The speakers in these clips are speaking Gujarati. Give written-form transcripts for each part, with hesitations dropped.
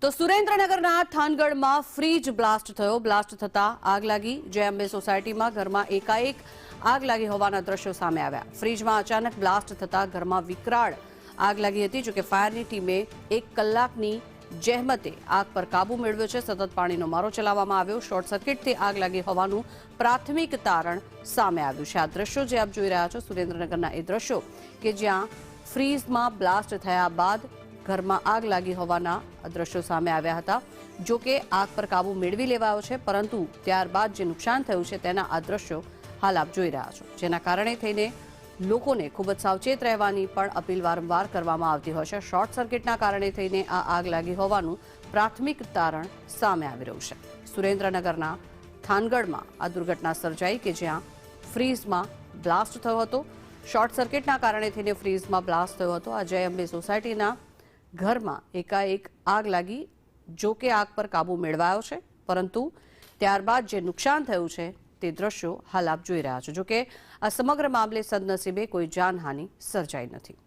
તો સુરેન્દ્રનગરના થાનગઢમાં ફ્રીજ બ્લાસ્ટ થયો. બ્લાસ્ટ થતા આગ લાગી. જય અંબે સોસાયટીમાં ઘરમાં એકાએક આગ લાગી હોવાના દ્રશ્યો સામે આવ્યા. ફ્રીજમાં અચાનક બ્લાસ્ટ થતા ઘરમાં વિકરાળ આગ લાગી હતી. જોકે ફાયરની ટીમે 1 કલાકની જહેમતે આગ પર કાબુ મેળવ્યો છે. સતત પાણીનો મારો ચલાવવામાં આવ્યો. શોર્ટ સર્કિટથી આગ લાગી હોવાનું પ્રાથમિક તારણ સામે આવ્યું છે. આ દ્રશ્યો જે આપ જોઈ રહ્યા છો સુરેન્દ્રનગરના એ દ્રશ્યો કે જ્યાં ફ્રીજમાં બ્લાસ્ટ થયા બાદ ઘરમાં આગ લાગી હોવાના દ્રશ્યો સામે આવ્યા હતા. જો કે આગ પર કાબુ મેળવી લેવાયો છે, પરંતુ ત્યારબાદ જે નુકસાન થયું છે તેના આ દ્રશ્યો હાલ આપ જોઈ રહ્યા છો, જેના કારણે થઈને લોકોને ખૂબ જ સાવચેત રહેવાની પણ અપીલ વારંવાર કરવામાં આવતી હોય છે. શોર્ટ સર્કિટના કારણે થઈને આ આગ લાગી હોવાનું પ્રાથમિક તારણ સામે આવી રહ્યું છે. સુરેન્દ્રનગરના થાનગઢમાં આ દુર્ઘટના સર્જાઈ કે જ્યાં ફ્રીઝમાં બ્લાસ્ટ થયો હતો. શોર્ટ સર્કિટના કારણે થઈને ફ્રીઝમાં બ્લાસ્ટ થયો હતો. આ જય અંબે સોસાયટીના ઘરમાં એકાએક આગ લાગી. જો કે આગ પર કાબુ મેળવાયો છે, પરંતુ ત્યારબાદ જે નુકસાન થયું છે તે દ્રશ્યો હાલ આપ જોઈ રહ્યા છો. જો કે આ સમગ્ર મામલે સદનસીબે કોઈ જાનહાનિ સર્જાઈ નથી.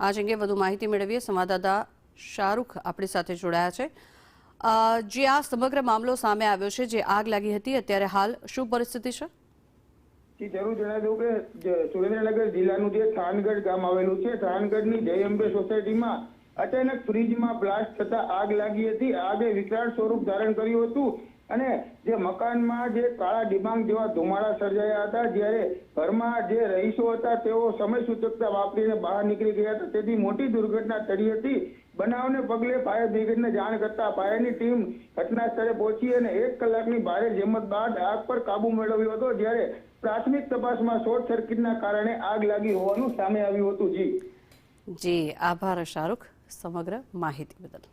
આજ અંગે વધુ માહિતી મેળવીએ. સંવાદદાતા શાહરૂખ આપણી સાથે જોડાયા છે. જે આ સમગ્ર મામલો સામે આવ્યો છે, જે આગ લાગી હતી, અત્યારે હાલ શું પરિસ્થિતિ છે? જરૂર જણાવી દઉં કે સુરેન્દ્રનગર જિલ્લાનું જે થાનગઢ ગામ આવેલું છે, થાનગઢની જય અંબે સોસાયટીમાં અચાનક ફ્રીજમાં બ્લાસ્ટ થતા આગ લાગી હતી. આગે વિકરાળ સ્વરૂપ ધારણ કર્યું હતું અને જે મકાનમાં જે કાળા ડિબાંગ જેવા ધુમાડા સર્જાયા હતા. જ્યારે ઘરમાં જે રહીશો હતા તેઓ સમય સૂચકતા વાપરીને બહાર નીકળી ગયા હતા, તેથી મોટી દુર્ઘટના ટળી હતી. બનાવને પગલે ફાયર બ્રિગેડને જાણ કરતા ફાયરની ટીમ ઘટના સ્થળે પહોંચી અને 1 કલાકની ભારે જહેમત બાદ આગ પર કાબુ મેળવ્યો હતો. જ્યારે પ્રાથમિક તપાસમાં શોર્ટ સર્કિટના કારણે આગ લાગી હોવાનું સામે આવ્યું હતું. જી આભાર શાહરૂખ સમગ્ર માહિતી બદલ.